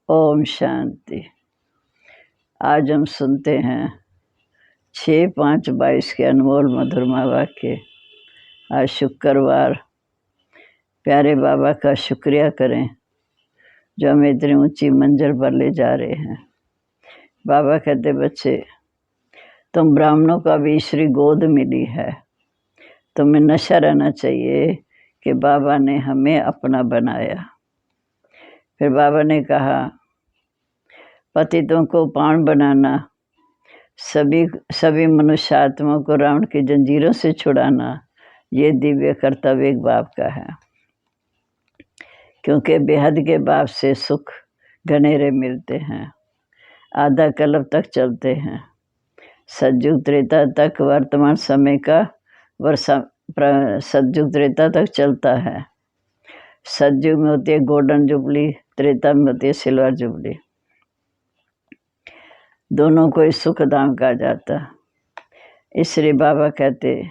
ओम शांति। आज हम सुनते हैं 6/5/22 के अनमोल मधुरमा वाक्य। आज शुक्रवार। प्यारे बाबा का शुक्रिया करें जो हमें इतनी ऊंची मंजिल पर ले जा रहे हैं। बाबा कहते, बच्चे तुम ब्राह्मणों को अभी ईश्वरी गोद मिली है, तुम्हें नशा रहना चाहिए कि बाबा ने हमें अपना बनाया। फिर बाबा ने कहा, पतितों को पावन बनाना, सभी मनुष्य आत्माओं को रावण की जंजीरों से छुड़ाना, ये दिव्य कर्तव्य एक बाप का है। क्योंकि बेहद के बाप से सुख घनेरे मिलते हैं, आधा कल्प तक चलते हैं, सतयुग त्रेता तक वर्तमान समय का सतयुग त्रेता तक चलता है। सतयुग में होती है गोल्डन जुबली, त्रेता में होती है सिल्वर जुबली। दोनों को इस सुख धाम कहा जाता। इसलिए बाबा कहते,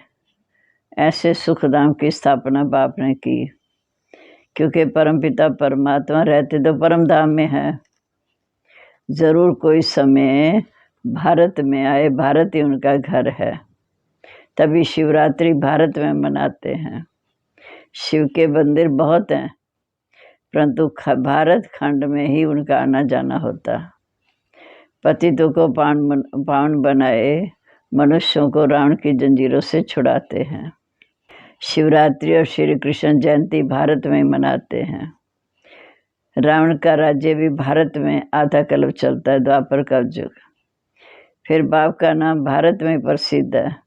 ऐसे सुख धाम की स्थापना बाप ने की, क्योंकि परमपिता परमात्मा रहते तो परम धाम में है। जरूर कोई समय भारत में आए, भारत ही उनका घर है। तभी शिवरात्रि भारत में मनाते हैं। शिव के मंदिर बहुत हैं, परंतु भारत खंड में ही उनका आना जाना होता। पतितों को पावन बनाए, मनुष्यों को रावण की जंजीरों से छुड़ाते हैं। शिवरात्रि और श्री कृष्ण जयंती भारत में मनाते हैं। रावण का राज्य भी भारत में आधा कल्प चलता है, द्वापर कलयुग। फिर बाप का नाम भारत में प्रसिद्ध है।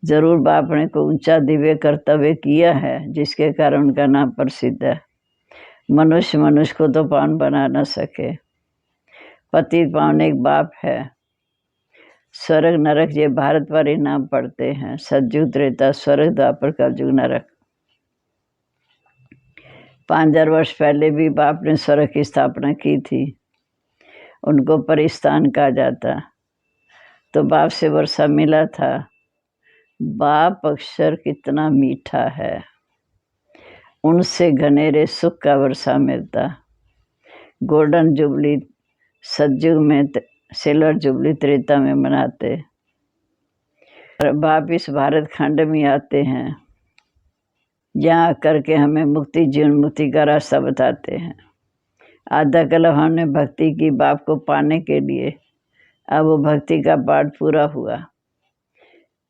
जरूर बाप ने को ऊंचा दिव्य कर्तव्य किया है, जिसके कारण उनका नाम प्रसिद्ध है। मनुष्य को तो पावन बना न सके। पति पावन एक बाप है। स्वर्ग नरक ये भारत पर ही नाम पढ़ते हैं। सतयुग त्रेता स्वर्ग, द्वापर कलयुग नरक। 5000 वर्ष पहले भी बाप ने स्वर्ग की स्थापना की थी। उनको परिस्थान कहा जाता। तो बाप से वर्षा मिला था। बाप अक्षर कितना मीठा है, उनसे घनेरे सुख का वर्षा मिलता। गोल्डन जुबली सतयुग में, सिल्वर जुबली त्रेता में मनाते। और बाप इस भारत खंड में आते हैं, यहाँ करके हमें मुक्ति, जीवन मुक्ति का रास्ता बताते हैं। आधा कल्प हमने भक्ति की बाप को पाने के लिए। अब वो भक्ति का पाठ पूरा हुआ।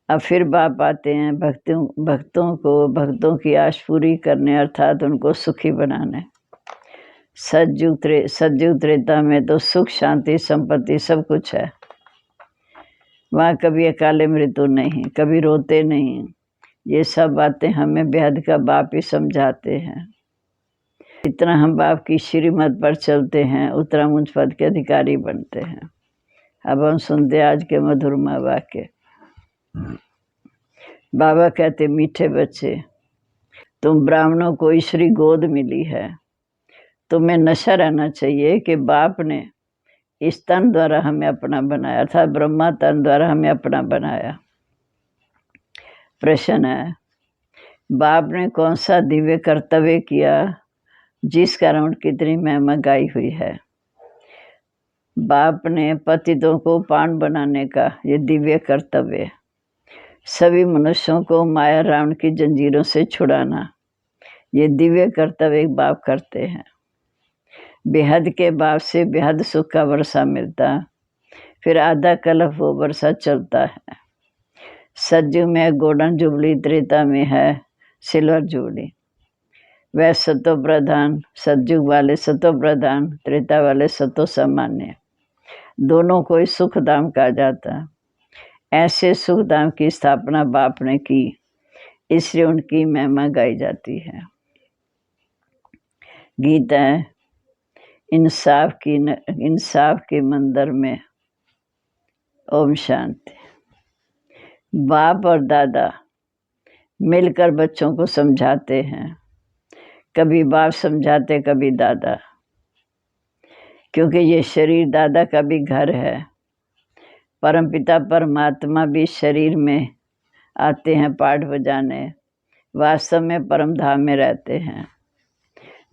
अब फिर बाप आते हैं भक्तों की आश पूरी करने, अर्थात उनको सुखी बनाने। सतयुग त्रेता में तो सुख, शांति, संपत्ति सब कुछ है। वहाँ कभी अकाले मृत्यु नहीं, कभी रोते नहीं। ये सब बातें हमें बेहद का बाप ही समझाते हैं। इतना हम बाप की श्रीमत पर चलते हैं, उतना उच्च पद के अधिकारी बनते हैं। अब हम सुनते आज के मधुरमा वाक्य। बाबा कहते, मीठे बच्चे तुम ब्राह्मणों को ईश्वरी गोद मिली है, तुम्हें नशा रहना चाहिए कि बाप ने इस तन द्वारा हमें अपना बनाया, अर्थात ब्रह्मा तन द्वारा हमें अपना बनाया। प्रश्न है, बाप ने कौन सा दिव्य कर्तव्य किया जिस कारण उनकी इतनी महिमा गाई हुई है। बाप ने पतितों को पावन बनाने का ये दिव्य कर्तव्य, सभी मनुष्यों को माया रावण की जंजीरों से छुड़ाना, ये दिव्य कर्तव्य एक बाप करते हैं। बेहद के बाप से बेहद सुख का वर्षा मिलता। फिर आधा कल्प वो वर्षा चलता है। सतयुग में गोल्डन जुबली, त्रेता में है सिल्वर जुबली। वह सतो प्रधान, सतयुग वाले सतो प्रधान, त्रेता वाले सतो सामान्य। दोनों को ही सुख धाम कहा जाता। ऐसे सुख धाम की स्थापना बाप ने की, इसलिए उनकी महिमा गाई जाती है। गीता है, इंसाफ के मंदिर में। ओम शांति। बाप और दादा मिलकर बच्चों को समझाते हैं। कभी बाप समझाते, कभी दादा, क्योंकि ये शरीर दादा का भी घर है। परमपिता परमात्मा भी शरीर में आते हैं पाठ बजाने, वास्तव में परम धाम में रहते हैं।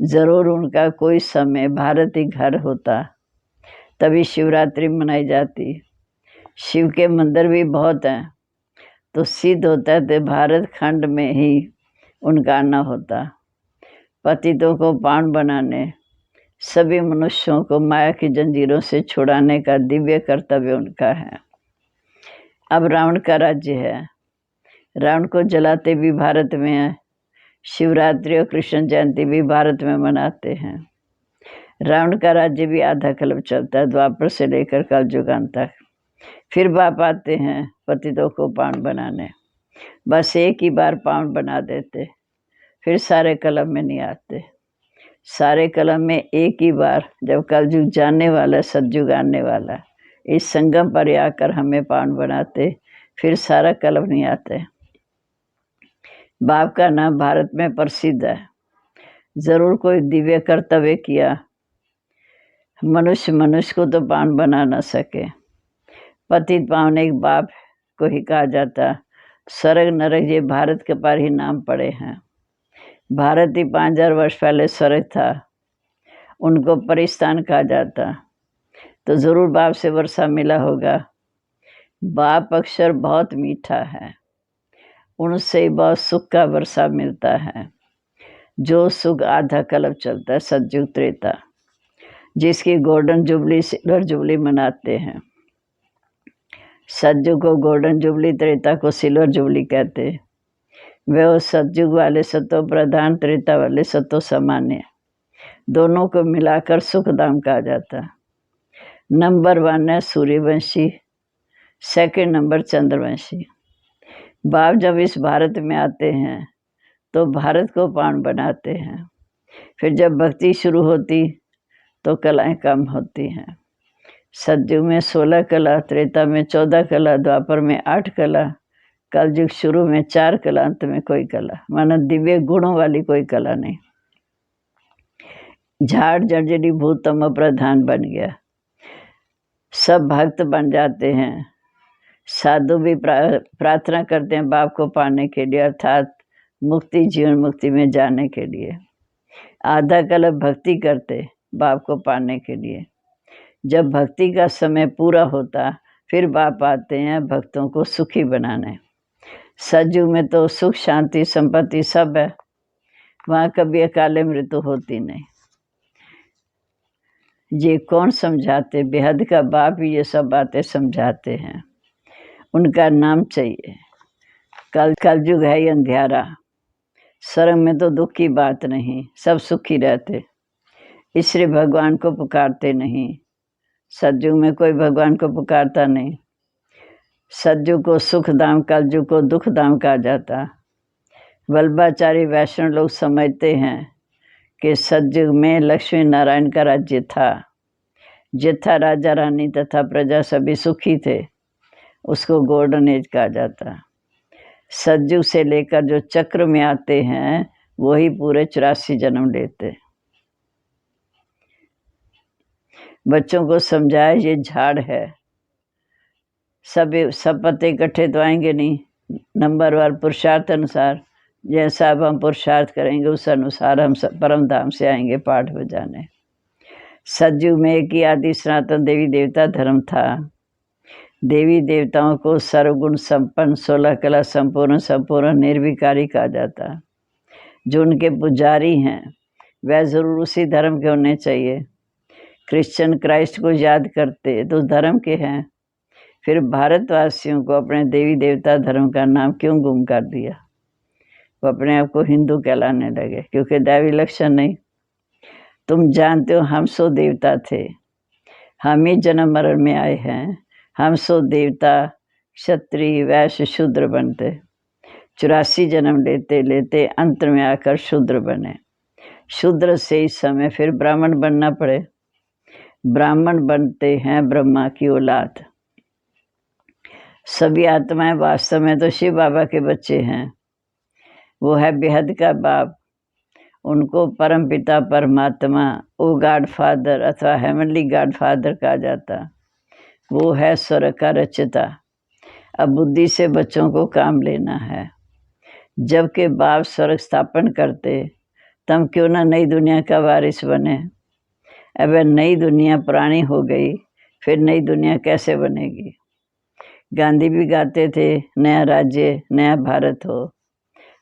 ज़रूर उनका कोई समय भारत ही घर होता, तभी शिवरात्रि मनाई जाती। शिव के मंदिर भी बहुत हैं, तो सिद्ध होता है तो भारत खंड में ही उनका आना होता। पतितों को पावन बनाने, सभी मनुष्यों को माया की जंजीरों से छुड़ाने का दिव्य कर्तव्य उनका है। अब रावण का राज्य है। रावण को जलाते भी भारत में है। शिवरात्रि और कृष्ण जयंती भी भारत में मनाते हैं। रावण का राज्य भी आधा कल्प चलता है, द्वापर से लेकर कलयुगांत तक। फिर बाप आते हैं पतितों को पावन बनाने, बस एक ही बार पावन बना देते, फिर सारे कलम में नहीं आते। सारे कलम में एक ही बार, जब कलयुग जाने वाला, सतयुग आने वाला, इस संगम पर आकर हमें पावन बनाते, फिर सारा कलम नहीं आते। बाप का नाम भारत में प्रसिद्ध है। जरूर कोई दिव्य कर्तव्य किया। मनुष्य को तो पावन बना न सके। पतित पावन एक बाप को ही कहा जाता। स्वर्ग नरक ये भारत के पर ही नाम पड़े हैं। भारत ही 5000 वर्ष पहले स्वर्ग था, उनको परिस्थान कहा जाता। तो जरूर बाप से वर्षा मिला होगा। बाप अक्षर बहुत मीठा है, उनसे बहुत सुख का वर्षा मिलता है। जो सुख आधा कल्प चलता है, सतयुग त्रेता, जिसकी गोल्डन जुबली, सिल्वर जुबली मनाते हैं। सतयुग को गोल्डन जुबली, त्रेता को सिल्वर जुबली कहते हैं। वे सतयुग वाले सतो प्रधान, त्रेता वाले सतो सामान्य, दोनों को मिलाकर सुखधाम कहा जाता। नंबर 1 है सूर्यवंशी, सेकंड नंबर चंद्रवंशी। बाप जब इस भारत में आते हैं तो भारत को पावन बनाते हैं। फिर जब भक्ति शुरू होती तो कलाएं कम होती हैं। सतयुग में 16 कला, त्रेता में 14 कला, द्वापर में 8 कला, कलयुग शुरू में 4 कला, अंत में कोई कला, मानो दिव्य गुणों वाली कोई कला नहीं। झाड़ जर्जरी भूतम प्रधान बन गया, सब भक्त बन जाते हैं। साधु भी प्रार्थना करते हैं बाप को पाने के लिए, अर्थात मुक्ति, जीवन मुक्ति में जाने के लिए। आधा कल्प भक्ति करते बाप को पाने के लिए। जब भक्ति का समय पूरा होता फिर बाप आते हैं भक्तों को सुखी बनाने। सतयुग में तो सुख, शांति, संपत्ति सब है, वहाँ कभी अकाले मृत्यु होती नहीं। ये कौन समझाते? बेहद का बाप ही ये सब बातें समझाते हैं। उनका नाम चाहिए। कलयुग है ये अंधियारा। स्वर्ग में तो दुख की बात नहीं, सब सुखी रहते, इसलिए भगवान को पुकारते नहीं। सतयुग में कोई भगवान को पुकारता नहीं। सतयुग को सुखधाम, कलयुग को दुखधाम कहा जाता। वल्लभाचारी वैष्णव लोग समझते हैं कि सतयुग में लक्ष्मी नारायण का राज्य था, जिथा राजा रानी तथा प्रजा सभी सुखी थे, उसको गोल्डन एज कहा जाता। सतयुग से लेकर जो चक्र में आते हैं वही पूरे 84 जन्म लेते। बच्चों को समझाए ये झाड़ है, सब पत्ते इकट्ठे तो आएंगे नहीं, नंबरवार पुरुषार्थ अनुसार, जैसा अब हम पुरुषार्थ करेंगे उस अनुसार हम परम धाम से आएंगे पाठ बजाने। सतयुग में एक ही आदि सनातन देवी देवता धर्म था। देवी देवताओं को सर्वगुण संपन्न, 16 कला संपूर्ण निर्विकारी कहा जाता। जो उनके पुजारी हैं वह जरूर उसी धर्म के होने चाहिए। क्रिश्चियन क्राइस्ट को याद करते तो धर्म के हैं, फिर भारतवासियों को अपने देवी देवता धर्म का नाम क्यों गुम कर दिया? वो अपने आप को हिंदू कहलाने लगे, क्योंकि दैवी लक्षण नहीं। तुम जानते हो हम सो देवता थे, हम ही जन्म मरण में आए हैं। हम सो देवता, क्षत्रिय, वैश्य, शूद्र बनते, 84 जन्म लेते लेते अंत में आकर शूद्र बने। शूद्र से इस समय फिर ब्राह्मण बनना पड़े। ब्राह्मण बनते हैं ब्रह्मा की औलाद। सभी आत्माएं वास्तव में तो शिव बाबा के बच्चे हैं। वो है बेहद का बाप, उनको परम पिता परमात्मा, ओ गॉड फादर अथवा हेवनली गॉड फादर कहा जाता। वो है स्वर्ग का रचयिता। अब बुद्धि से बच्चों को काम लेना है। जबकि बाप स्वर्ग स्थापन करते तुम क्यों ना नई दुनिया का वारिस बने। अब नई दुनिया पुरानी हो गई, फिर नई दुनिया कैसे बनेगी। गांधी भी गाते थे नया राज्य नया भारत हो।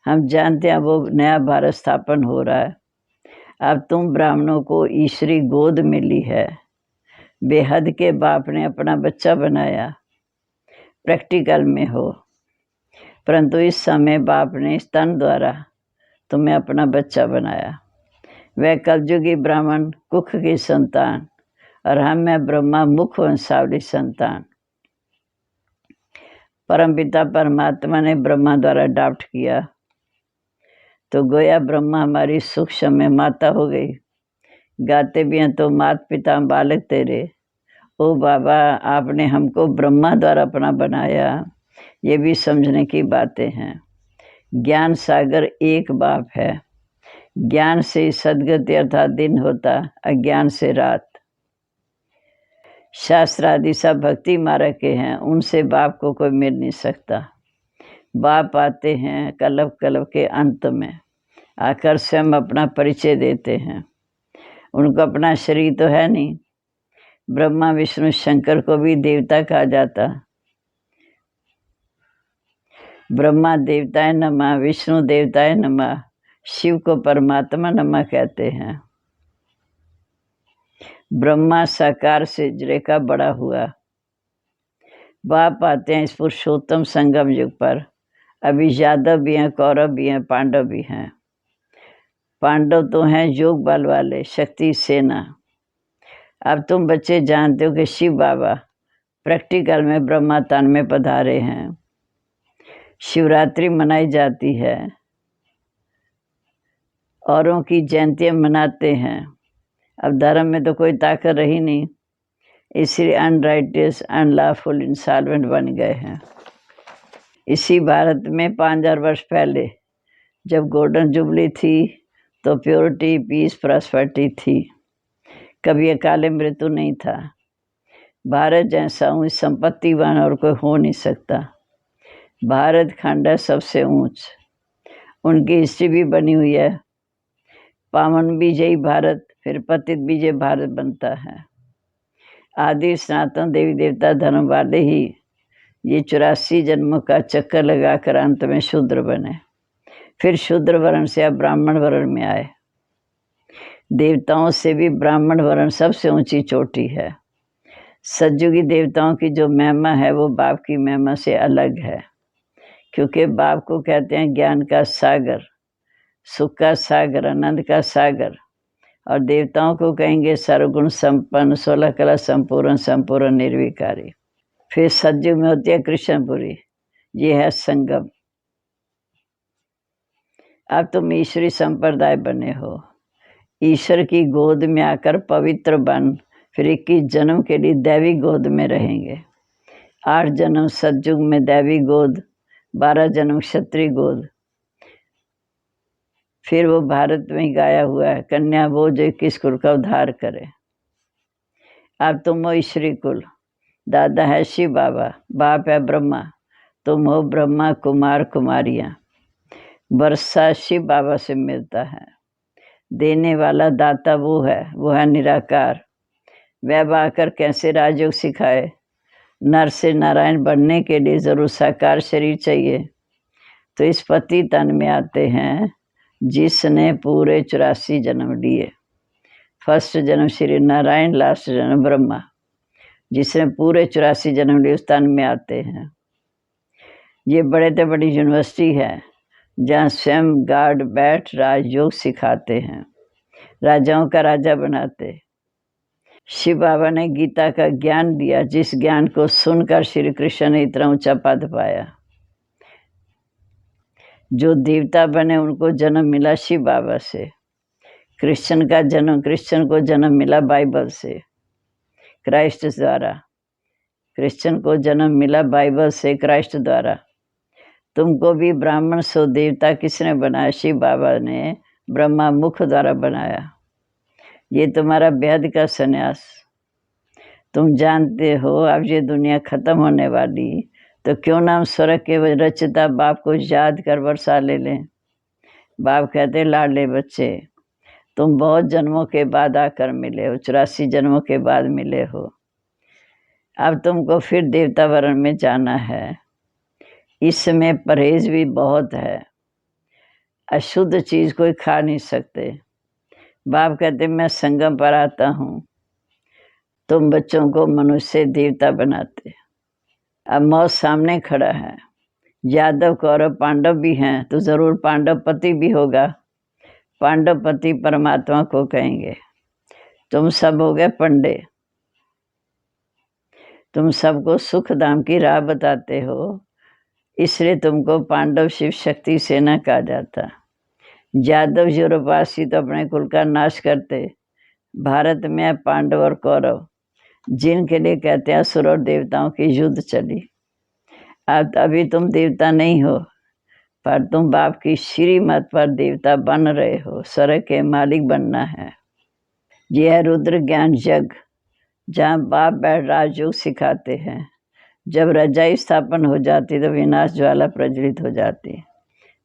हम जानते हैं वो नया भारत स्थापन हो रहा है। अब तुम ब्राह्मणों को ईश्वरी गोद मिली है। बेहद के बाप ने अपना बच्चा बनाया, प्रैक्टिकल में हो, परंतु इस समय बाप ने स्तन द्वारा तुम्हें अपना बच्चा बनाया। वह कलयुगी ब्राह्मण कुख की संतान और हम में ब्रह्मा मुख वंशावली संतान। परमपिता परमात्मा ने ब्रह्मा द्वारा अडॉप्ट किया, तो गोया ब्रह्मा हमारी सूक्ष्म में माता हो गई। गाते भी हैं तो माता पिता बालक तेरे। ओ बाबा, आपने हमको ब्रह्मा द्वारा अपना बनाया, ये भी समझने की बातें हैं। ज्ञान सागर एक बाप है। ज्ञान से सदगति अर्थात दिन होता, अज्ञान से रात। शास्त्र आदि सब भक्ति मार्ग के हैं, उनसे बाप को कोई मिल नहीं सकता। बाप आते हैं कलप कलप के अंत में, आकर स्वयं अपना परिचय देते हैं। उनको अपना शरीर तो है नहीं। ब्रह्मा विष्णु शंकर को भी देवता कहा जाता। ब्रह्मा देवताय नमः, विष्णु देवताय नमः, शिव को परमात्मा नमः कहते हैं। ब्रह्मा साकार से रेखा बड़ा हुआ। बाप आते हैं इस पुरुषोत्तम संगम युग पर। अभी यादव भी हैं, कौरव भी हैं, पांडव भी हैं। पांडव तो हैं योग बल वाले, शक्ति सेना। अब तुम बच्चे जानते हो कि शिव बाबा प्रैक्टिकल में ब्रह्मा तन में पधारे हैं। शिवरात्रि मनाई जाती है, औरों की जयंतियाँ मनाते हैं। अब धर्म में तो कोई ताकत रही नहीं, इसलिए अनराइटियस अनलॉफुल इंसॉल्वेंट बन गए हैं। इसी भारत में 5000 वर्ष पहले जब गोल्डन जुबली थी तो प्योरिटी पीस प्रॉस्पेरिटी थी, कभी अकाल मृत्यु नहीं था। भारत जैसा ऊँच संपत्तिवान और कोई हो नहीं सकता। भारत खंड है सबसे ऊंच। उनकी हिस्ट्री भी बनी हुई है। पावन विजयी भारत, फिर पतित विजय भारत बनता है। आदि सनातन देवी देवता धर्म वाले ही ये 84 जन्मों का चक्कर लगाकर अंत में शूद्र बने, फिर शूद्र वर्ण से अब ब्राह्मण वर्ण में आए। देवताओं से भी ब्राह्मण वर्ण सबसे ऊंची चोटी है। सतयुगी देवताओं की जो महिमा है वो बाप की महिमा से अलग है, क्योंकि बाप को कहते हैं ज्ञान का सागर, सुख का सागर, आनंद का सागर। और देवताओं को कहेंगे सर्वगुण संपन्न, 16 कला संपूर्ण, संपूर्ण निर्विकारी। फिर सतयुग में होती है कृष्णपुरी, ये है संगम। अब तुम ईश्वरी संप्रदाय बने हो। ईश्वर की गोद में आकर पवित्र बन, फिर 21 जन्म के लिए दैवी गोद में रहेंगे। 8 जन्म सतयुग में दैवी गोद, 12 जन्म क्षत्रिय गोद। फिर वो भारत में ही गाया हुआ है, कन्या वो जो 21 कुल का उद्धार करे। अब तुम हो ईश्वरी कुल। दादा है शिव बाबा, बाप है ब्रह्मा, तुम हो ब्रह्मा कुमार कुमारियाँ। वर्षा शिव बाबा से मिलता है। देने वाला दाता वो है निराकार। वह आकर कैसे राजयोग सिखाए। नर से नारायण बनने के लिए जरूर साकार शरीर चाहिए, तो इस पति तन में आते हैं जिसने पूरे 84 जन्म लिए। फर्स्ट जन्म श्री नारायण, लास्ट जन्म ब्रह्मा। जिसने पूरे 84 जन्म लिए उस तन में आते हैं। ये बड़े से बड़ी यूनिवर्सिटी है जहाँ स्वयं गार्ड बैठ राजयोग सिखाते हैं, राजाओं का राजा बनाते। शिव बाबा ने गीता का ज्ञान दिया, जिस ज्ञान को सुनकर श्री कृष्ण ने इतना ऊंचा पद पाया। जो देवता बने उनको जन्म मिला शिव बाबा से। कृष्ण को जन्म मिला बाइबल से, क्राइस्ट द्वारा। कृष्ण को जन्म मिला बाइबल से, क्राइस्ट द्वारा। तुमको भी ब्राह्मण सो देवता किसने बनाया? शिव बाबा ने ब्रह्मा मुख द्वारा बनाया। ये तुम्हारा बेहद का संन्यास। तुम जानते हो अब ये दुनिया खत्म होने वाली, तो क्यों ना हम स्वर्ग के रचता बाप को याद कर वर्षा ले लें। बाप कहते लाडले बच्चे, तुम बहुत जन्मों के बाद आकर मिले हो, 84 जन्मों के बाद मिले हो। अब तुमको फिर देवता वर्ण में जाना है। इसमें परहेज भी बहुत है, अशुद्ध चीज कोई खा नहीं सकते। बाप कहते मैं संगम पर आता हूँ, तुम बच्चों को मनुष्य देवता बनाते। अब मौत सामने खड़ा है, यादव कौरव पांडव भी हैं तो जरूर पांडवपति भी होगा। पांडवपति परमात्मा को कहेंगे। तुम सब हो गए पंडे, तुम सबको सुख धाम की राह बताते हो, इसलिए तुमको पांडव शिव शक्ति सेना कहा जाता। यादव यूरोपासी तो अपने कुल का नाश करते। भारत में पांडव और कौरव, जिनके लिए कहते हैं असुर और देवताओं की युद्ध चली। अब अभी तुम देवता नहीं हो, पर तुम बाप की श्रीमत पर देवता बन रहे हो। स्वर्ग के मालिक बनना है। यह है रुद्र ज्ञान यज्ञ, जहाँ बाप बैठ राजयोग सिखाते हैं। जब रजाई स्थापन हो जाती तो विनाश ज्वाला प्रज्वलित हो जाती,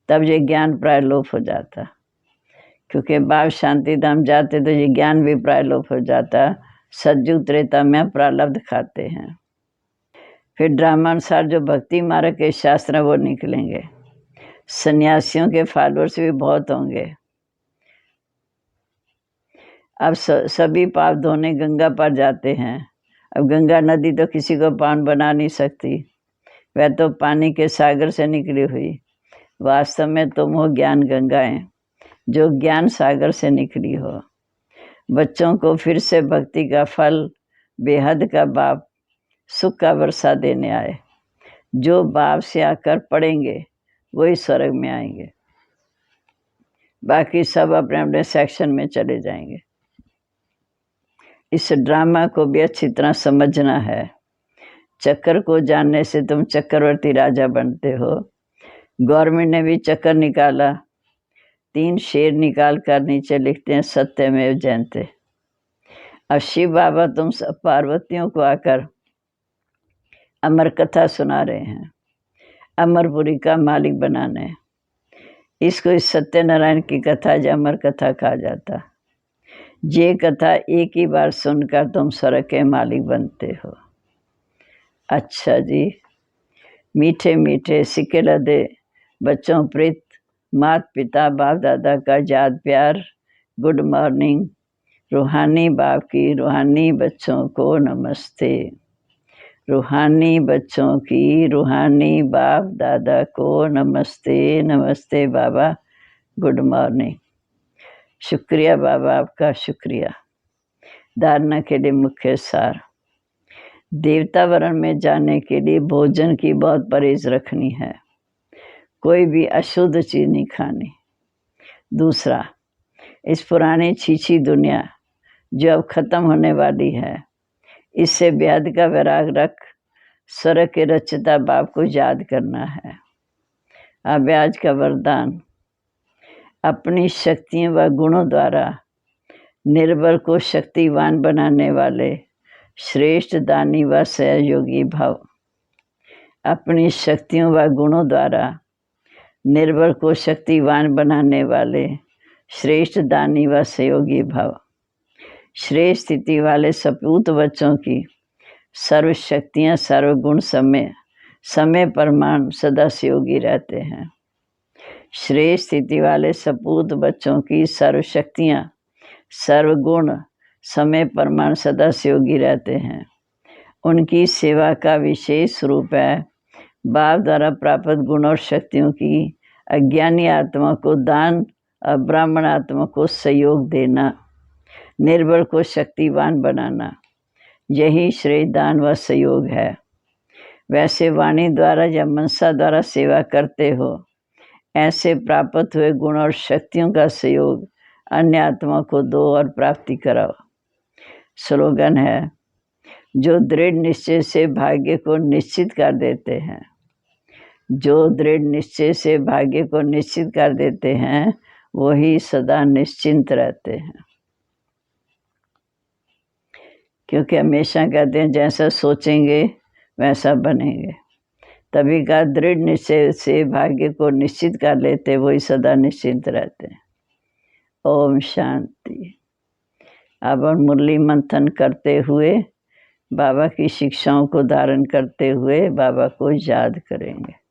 तब ये ज्ञान प्रायलोप हो जाता। क्योंकि बाप शांति धाम जाते तो ये ज्ञान भी प्रायलोप हो जाता। सतयुग त्रेता में प्रारब्ध खाते हैं। फिर ड्रामानुसार जो भक्ति मार्ग के शास्त्र वो निकलेंगे। सन्यासियों के फॉलोअर्स भी बहुत होंगे। अब सभी पाप धोने गंगा पर जाते हैं। अब गंगा नदी तो किसी को पावन बना नहीं सकती, वह तो पानी के सागर से निकली हुई। वास्तव में तुम हो ज्ञान गंगाएं, जो ज्ञान सागर से निकली हो। बच्चों को फिर से भक्ति का फल बेहद का बाप सुख का वर्षा देने आए। जो बाप से आकर पढ़ेंगे वही स्वर्ग में आएंगे, बाकी सब अपने अपने सेक्शन में चले जाएंगे। इस ड्रामा को भी अच्छी तरह समझना है। चक्कर को जानने से तुम चक्रवर्ती राजा बनते हो। गवर्नमेंट ने भी चक्कर निकाला, 3 शेर निकाल कर नीचे लिखते हैं सत्यमेव जयते। अब शिव बाबा तुम सब पार्वतियों को आकर अमर कथा सुना रहे हैं, अमरपुरी का मालिक बनाने। इसको इस सत्यनारायण की कथा जो अमर कथा कहा जाता। ये कथा एक ही बार सुनकर तुम स्वर्ग के मालिक बनते हो। अच्छा जी, मीठे मीठे सिक्के लदे बच्चों प्रीत माता पिता बाप दादा का याद प्यार। Good morning. रूहानी बाप की रूहानी बच्चों को नमस्ते। रूहानी बच्चों की रूहानी बाप दादा को नमस्ते। नमस्ते बाबा, गुड मॉर्निंग। शुक्रिया बाबा, आपका शुक्रिया। धारणा के लिए मुख्य सार। देवता वर्ण में जाने के लिए भोजन की बहुत परहेज रखनी है, कोई भी अशुद्ध चीज नहीं खानी। दूसरा, इस पुरानी छीछी दुनिया जो अब खत्म होने वाली है, इससे बेहद का वैराग रख स्वर्ग के रचयिता बाप को याद करना है। अब आज का वरदान, अपनी शक्तियों व गुणों द्वारा निर्बल को शक्तिवान बनाने वाले श्रेष्ठ दानी व सहयोगी भव। अपनी शक्तियों व गुणों द्वारा निर्बल को शक्तिवान बनाने वाले श्रेष्ठ दानी व सहयोगी भव। श्रेष्ठ स्थिति वाले सपूत बच्चों की सर्व शक्तियाँ सर्वगुण समय परमाणु सदा सहयोगी रहते हैं। श्रेष्ठ स्थिति वाले सपूत बच्चों की सर्व शक्तियाँ सर्वगुण समय परमाणु सदा सहयोगी रहते हैं। उनकी सेवा का विशेष रूप है बाप द्वारा प्राप्त गुण और शक्तियों की अज्ञानी आत्मा को दान और ब्राह्मण आत्मा को सहयोग देना, निर्बल को शक्तिवान बनाना। यही श्रेय दान व सहयोग है। वैसे वाणी द्वारा या मनसा द्वारा सेवा करते हो, ऐसे प्राप्त हुए गुण और शक्तियों का सहयोग अन्य आत्मा को दो और प्राप्ति कराओ। स्लोगन है, जो दृढ़ निश्चय से भाग्य को निश्चित कर देते हैं। जो दृढ़ निश्चय से भाग्य को निश्चित कर देते हैं, वही सदा निश्चिंत रहते हैं। क्योंकि हमेशा कहते हैं जैसा सोचेंगे वैसा बनेंगे। तभी का दृढ़ निश्चय से भाग्य को निश्चित कर लेते, वही सदा निश्चिंत रहते हैं। ओम शांति। अब हम मुरली मंथन करते हुए बाबा की शिक्षाओं को धारण करते हुए बाबा को याद करेंगे।